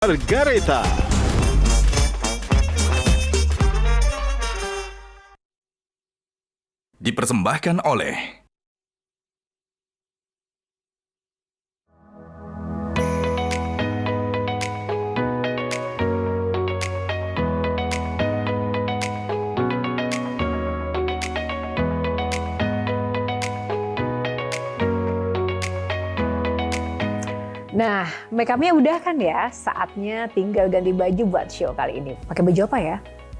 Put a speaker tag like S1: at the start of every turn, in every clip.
S1: Margareta.
S2: Dipersembahkan oleh
S3: Nah, make up-nya udah kan ya? Saatnya tinggal ganti baju buat show kali ini. Pakai baju apa ya?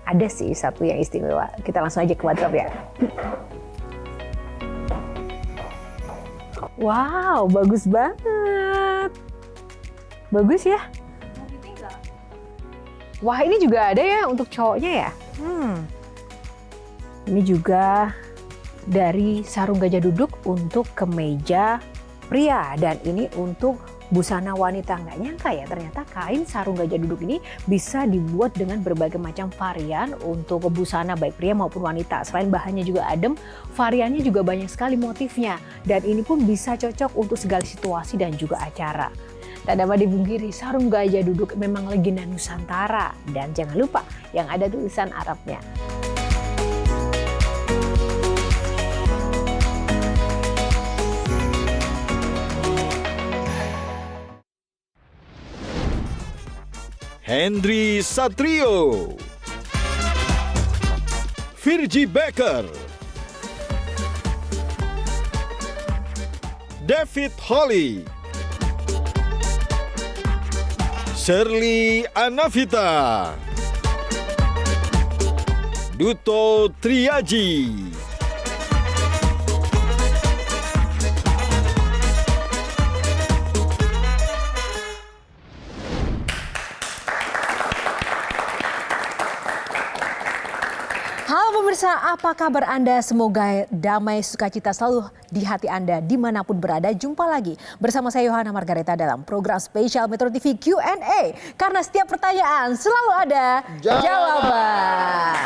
S3: Ada sih satu yang istimewa. Kita langsung aja ke wardrobe ya. Wow, bagus banget. Bagus ya? Wah, ini juga ada ya untuk cowoknya ya? Ini juga dari sarung gajah duduk untuk kemeja pria. Dan ini untuk busana wanita. Nggak nyangka ya, ternyata kain sarung gajah duduk ini bisa dibuat dengan berbagai macam varian untuk busana baik pria maupun wanita. Selain bahannya juga adem, variannya juga banyak sekali motifnya. Dan ini pun bisa cocok untuk segala situasi dan juga acara. Tak dapat dipungkiri, sarung gajah duduk memang legenda Nusantara. Dan jangan lupa yang ada tulisan Arabnya.
S1: Henry Satrio, Virgie Becker, David Holly, Shirley Anavita, Duto Triaji,
S3: Halo pemirsa, apa kabar Anda? Semoga damai sukacita selalu di hati Anda dimanapun berada. Jumpa lagi bersama saya Yohana Margareta dalam program spesial Metro TV Q&A. Karena setiap pertanyaan selalu ada jawaban.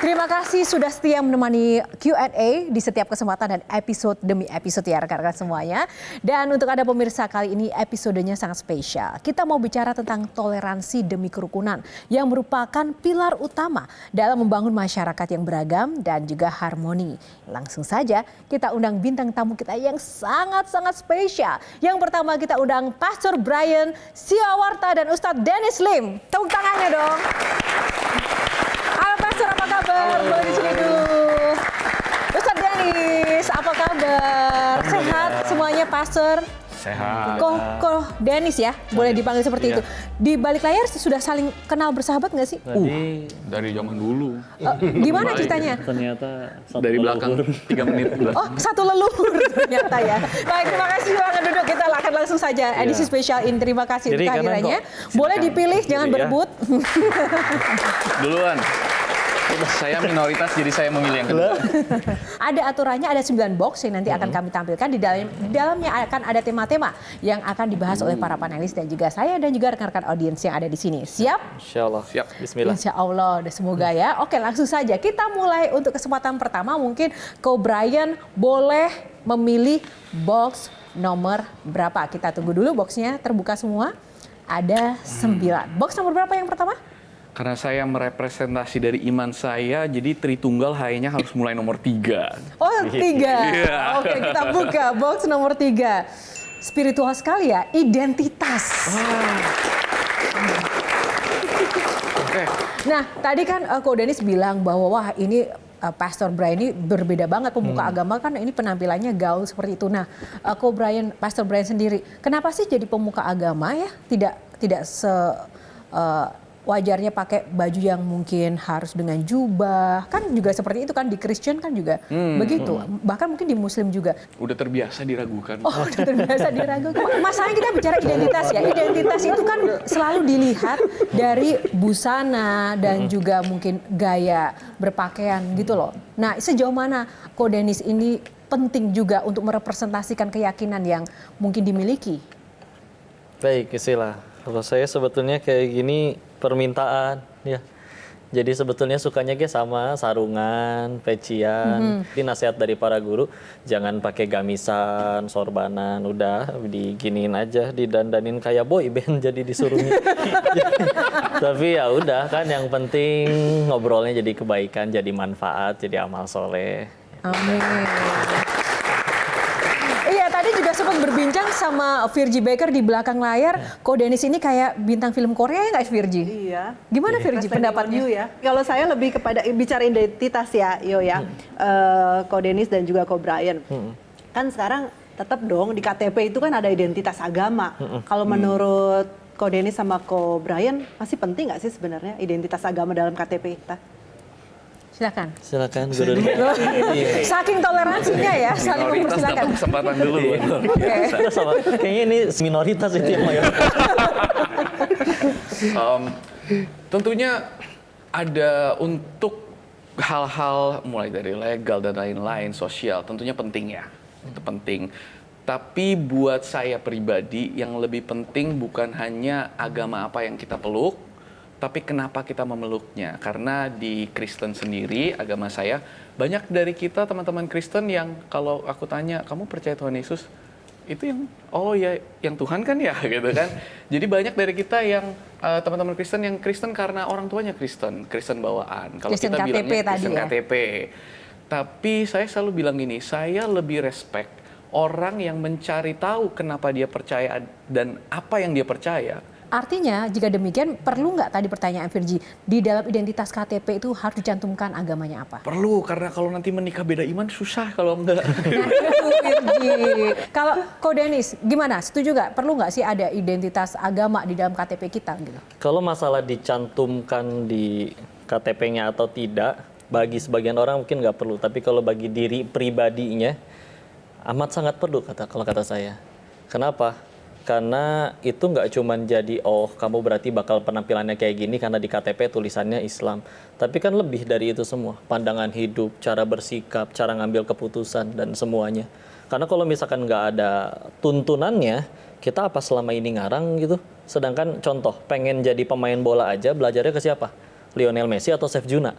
S3: Terima kasih sudah setia menemani Q&A di setiap kesempatan dan episode demi episode ya rekan-rekan semuanya. Dan untuk Anda pemirsa, kali ini episodenya sangat spesial. Kita mau bicara tentang toleransi demi kerukunan yang merupakan pilar utama dalam membangun masyarakat yang beragam dan juga harmoni. Langsung saja kita undang bintang tamu kita yang sangat-sangat spesial. Yang pertama kita undang Pastor Brian Siawarta dan Ustadz Dennis Lim. Tepuk tangannya dong. Halo Pastor, apa kabar? Boleh di sini dulu. Ustadz Dennis, apa kabar? Sehat semuanya Pastor?
S4: Sehat.
S3: Kok Dennis ya? Boleh dipanggil seperti itu. Di balik layar sudah saling kenal bersahabat nggak sih?
S4: Dari zaman dulu.
S3: Gimana ceritanya?
S5: Ternyata satu
S4: Dari belakang 3 menit.
S3: Oh, satu leluhur ternyata ya. Baik, terima kasih banget duduk. Kita akan langsung saja edisi spesial ini. Terima kasih
S5: Jadi
S3: untuk kehadirannya.
S5: kanan
S3: Boleh dipilih, jangan
S5: Jadi ya.
S3: berebut.
S4: Duluan. Saya minoritas jadi saya memilih yang kedua.
S3: Ada aturannya, ada 9 box yang nanti akan kami tampilkan. Di dalamnya akan ada tema-tema yang akan dibahas oleh para panelis dan juga saya dan juga rekan-rekan audiens yang ada di sini. Siap?
S5: Insya Allah.
S4: Siap.
S5: Bismillah.
S3: Insya Allah, semoga ya. Oke, langsung saja kita mulai untuk kesempatan pertama. Mungkin Ko Brian boleh memilih box nomor berapa? Kita tunggu dulu boxnya terbuka semua. Ada 9. Box nomor berapa yang pertama?
S4: Karena saya merepresentasi dari iman saya, jadi Tritunggal H-nya harus mulai nomor 3.
S3: Oh, 3.
S4: Iya.
S3: Oke, kita buka box nomor 3. Spiritual sekali ya, identitas.
S4: Oke.
S3: Nah, tadi kan Ko Dennis bilang bahwa wah ini Pastor Brian ini berbeda banget, pemuka agama kan ini penampilannya gaul seperti itu. Nah, Ko Brian, Pastor Brian sendiri, kenapa sih jadi pemuka agama ya? Tidak wajarnya pakai baju yang mungkin harus dengan jubah, kan juga seperti itu kan di Kristen kan juga begitu, bahkan mungkin di Muslim juga.
S4: Udah terbiasa diragukan.
S3: Oh, udah terbiasa diragukan. Masalahnya kita bicara identitas ya, identitas itu kan selalu dilihat dari busana dan juga mungkin gaya berpakaian gitu loh. Nah, sejauh mana Ko Dennis ini penting juga untuk merepresentasikan keyakinan yang mungkin dimiliki?
S5: Baik, istilah. Kalau saya sebetulnya kayak gini permintaan ya.
S2: Jadi sebetulnya sukanya sama sarungan, pecian. Ini nasihat dari para guru, jangan pakai gamisan, sorbanan, udah diginiin aja, didandanin kayak boy band jadi disuruhnya. Tapi ya udah kan, yang penting ngobrolnya jadi kebaikan, jadi manfaat, jadi amal soleh.
S3: Amin. Iya, tadi juga sempat berbincang sama Virgie Baker di belakang layar. Ko Dennis ini kayak bintang film Korea ya nggak, Virgie?
S5: Iya.
S3: Gimana Virgie
S5: Depending on
S3: pendapatnya?
S5: you ya. Kalau saya lebih kepada bicara identitas ya, Yo ya. Ko Dennis dan juga Ko Brian. Kan sekarang tetap dong di KTP itu kan ada identitas agama. Kalau menurut Ko Dennis sama Ko Brian, masih penting nggak sih sebenarnya identitas agama dalam KTP kita?
S3: Silakan.
S2: Silakan guru.
S3: Saking toleransinya ya, saling
S4: Minoritas dapat
S3: mempersilakan.
S4: kesempatan dulu.
S2: Kita sama, kayaknya ini minoritas itu yang mayoritas.
S4: Tentunya ada untuk hal-hal mulai dari legal dan lain-lain, sosial, tentunya penting ya. Itu penting. Tapi buat saya pribadi yang lebih penting bukan hanya agama apa yang kita peluk, tapi kenapa kita memeluknya. Karena di Kristen sendiri, agama saya, banyak dari kita teman-teman Kristen yang kalau aku tanya, kamu percaya Tuhan Yesus? Itu yang, oh ya, yang Tuhan kan ya, gitu kan. Jadi banyak dari kita yang teman-teman Kristen yang Kristen karena orang tuanya Kristen bawaan. Kalau
S3: Kristen
S4: kita
S3: KTP
S4: bilangnya
S3: tadi
S4: Kristen
S3: ya.
S4: KTP. Tapi saya selalu bilang gini, saya lebih respect orang yang mencari tahu kenapa dia percaya dan apa yang dia percaya.
S3: Artinya, jika demikian, perlu nggak tadi pertanyaan Virgie, di dalam identitas KTP itu harus dicantumkan agamanya apa?
S4: Perlu, karena kalau nanti menikah beda iman susah kalau enggak.
S3: Nah, itu Virgie. Kalau Ko Dennis, gimana? Setuju nggak? Perlu nggak sih ada identitas agama di dalam KTP kita? Gitu?
S2: Kalau masalah dicantumkan di KTP-nya atau tidak, bagi sebagian orang mungkin nggak perlu. Tapi kalau bagi diri pribadinya, amat sangat perlu kalau kata saya. Kenapa? Karena itu nggak cuma jadi, oh kamu berarti bakal penampilannya kayak gini karena di KTP tulisannya Islam. Tapi kan lebih dari itu semua. Pandangan hidup, cara bersikap, cara ngambil keputusan, dan semuanya. Karena kalau misalkan nggak ada tuntunannya, kita apa selama ini ngarang gitu. Sedangkan contoh, pengen jadi pemain bola aja, belajarnya ke siapa? Lionel Messi atau Chef Juna?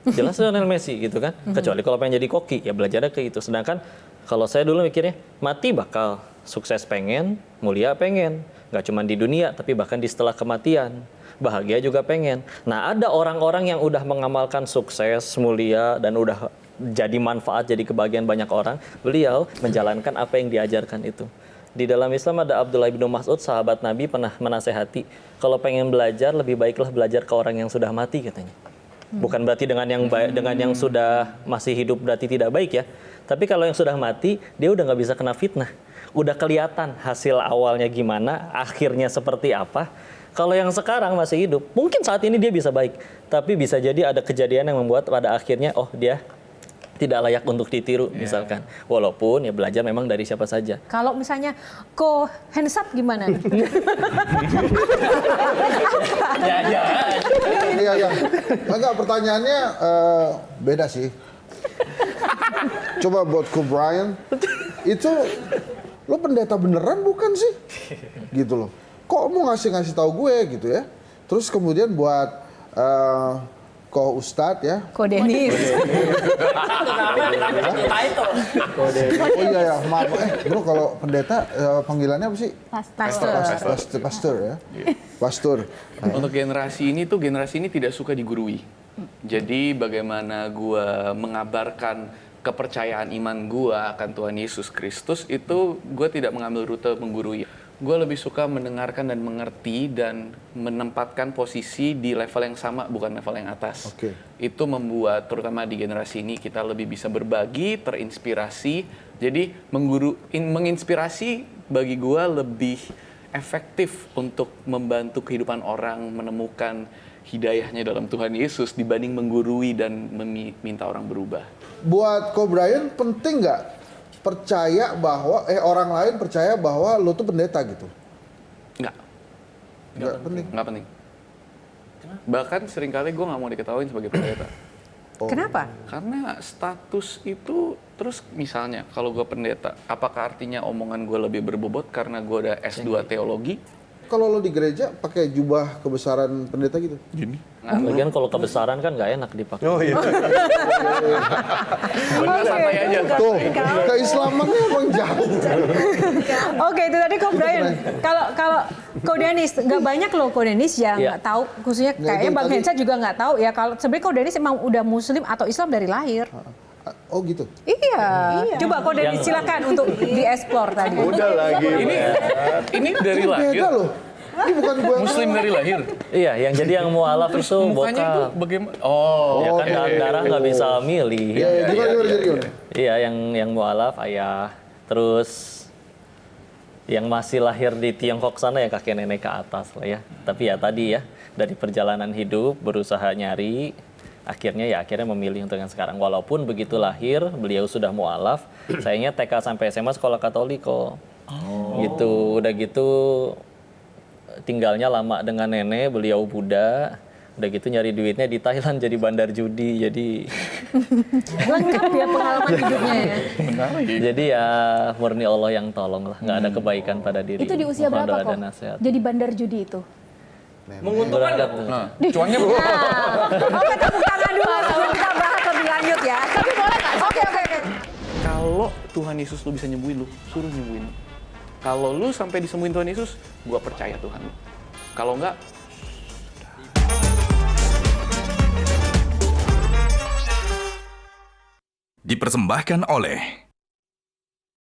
S2: Jelas Lionel Messi gitu kan. Kecuali kalau pengen jadi koki, ya belajarnya ke itu. Sedangkan kalau saya dulu mikirnya, mati bakal, sukses pengen, mulia pengen. Nggak cuma di dunia, tapi bahkan di setelah kematian. Bahagia juga pengen. Nah, ada orang-orang yang udah mengamalkan sukses, mulia, dan udah jadi manfaat, jadi kebahagiaan banyak orang. Beliau menjalankan apa yang diajarkan itu. Di dalam Islam ada Abdullah bin Mas'ud, sahabat Nabi, pernah menasehati, kalau pengen belajar, lebih baiklah belajar ke orang yang sudah mati, katanya. Bukan berarti dengan yang baik, dengan yang sudah masih hidup berarti tidak baik ya. Tapi kalau yang sudah mati, dia udah nggak bisa kena fitnah. Udah kelihatan hasil awalnya gimana, akhirnya seperti apa. Kalau yang sekarang masih hidup, mungkin saat ini dia bisa baik. Tapi bisa jadi ada kejadian yang membuat pada akhirnya, oh dia tidak layak untuk ditiru misalkan. Walaupun ya belajar memang dari siapa saja.
S3: Kalau misalnya Ko Hensat gimana?
S6: Iya. Enggak, pertanyaannya beda sih. Coba buat Ko Brian, itu lo pendeta beneran bukan sih? Gitu loh. Kok mau ngasih tahu gue gitu ya? Terus kemudian buat Ko Ustadz ya.
S3: Ko Dennis.
S6: Oh iya ya, maaf. Bro, kalau pendeta panggilannya apa sih?
S3: Pastor.
S6: Pastor ya. Pastor.
S4: Untuk generasi ini tidak suka digurui. Jadi bagaimana gua mengabarkan kepercayaan iman gua akan Tuhan Yesus Kristus itu gua tidak mengambil rute menggurui. Gue lebih suka mendengarkan dan mengerti dan menempatkan posisi di level yang sama, bukan level yang atas. Itu membuat, terutama di generasi ini, kita lebih bisa berbagi, terinspirasi. Jadi menginspirasi bagi gue lebih efektif untuk membantu kehidupan orang menemukan hidayahnya dalam Tuhan Yesus dibanding menggurui dan meminta orang berubah.
S6: Buat Ko Brian penting nggak percaya bahwa orang lain percaya bahwa lo tuh pendeta gitu? Nggak penting.
S4: Nggak penting. Bahkan seringkali gue nggak mau diketahuin sebagai pendeta.
S3: Kenapa?
S4: Karena status itu, terus misalnya kalau gue pendeta, apakah artinya omongan gue lebih berbobot karena gue udah S2 teologi?
S6: kalau lo di gereja pakai jubah kebesaran pendeta gitu?
S4: Gini.
S2: Lagian kalau kebesaran kan nggak enak dipakai.
S1: Oh iya.
S4: Bener, santai aja.
S6: Tuh, keislamannya emang jauh.
S3: Oke, itu tadi Ko Brian. Kalau Ko Dennis, nggak banyak loh Ko Dennis yang
S2: Iya.
S3: nggak tahu, khususnya
S6: Nggak,
S3: kayaknya
S6: itu
S3: Bang
S6: tadi-
S3: Hensa juga nggak tahu ya. Kalau sebenarnya Ko Dennis emang udah Muslim atau Islam dari lahir.
S6: Oh gitu.
S3: Iya. Coba Ko Dennis silakan untuk dieksplor tadi.
S1: Udah lagi.
S4: Ini dari
S6: Ini
S4: lahir.
S6: beda loh. Ini bukan gue yang
S4: Muslim dari lahir.
S2: Iya, yang jadi yang mualaf itu
S4: Mukanya itu
S2: bokap.
S4: bagaimana? Oh,
S2: Ya kan darah nggak bisa milih.
S6: Iya, gimana?
S2: Iya, yang mualaf ayah. Terus yang masih lahir di Tiongkok sana ya kakek nenek ke atas lah ya. Tapi ya tadi ya, dari perjalanan hidup berusaha nyari, akhirnya memilih untuk yang sekarang. Walaupun begitu lahir, beliau sudah mualaf, sayangnya TK sampai SMA sekolah Katolik kok. Gitu, udah gitu tinggalnya lama dengan nenek, beliau Buddha. Udah gitu nyari duitnya di Thailand jadi bandar judi, jadi
S3: Lengkap ya pengalaman hidupnya ya.
S2: jadi ya murni Allah yang tolong lah, nggak ada kebaikan pada diri.
S3: Itu di usia
S2: Mohon
S3: berapa
S2: doa
S3: kok?
S2: dan nasihat.
S3: Jadi bandar judi itu.
S2: Menguntungkan nggak?
S4: Nah, cuannya berapa?
S3: Nah, oke tepuk tangan dulu sebelum kita bahas lebih lanjut ya. Tapi boleh nggak? Oke.
S4: Kalau Tuhan Yesus lu bisa nyembuhin lu, suruh nyembuhin. Kalau lu sampai disembuhin Tuhan Yesus, gua percaya Tuhan lu. Kalau enggak,
S7: Dipersembahkan oleh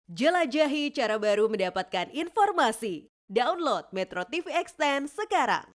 S8: Jelajahi cara baru mendapatkan informasi. Download Metro TV Extend sekarang.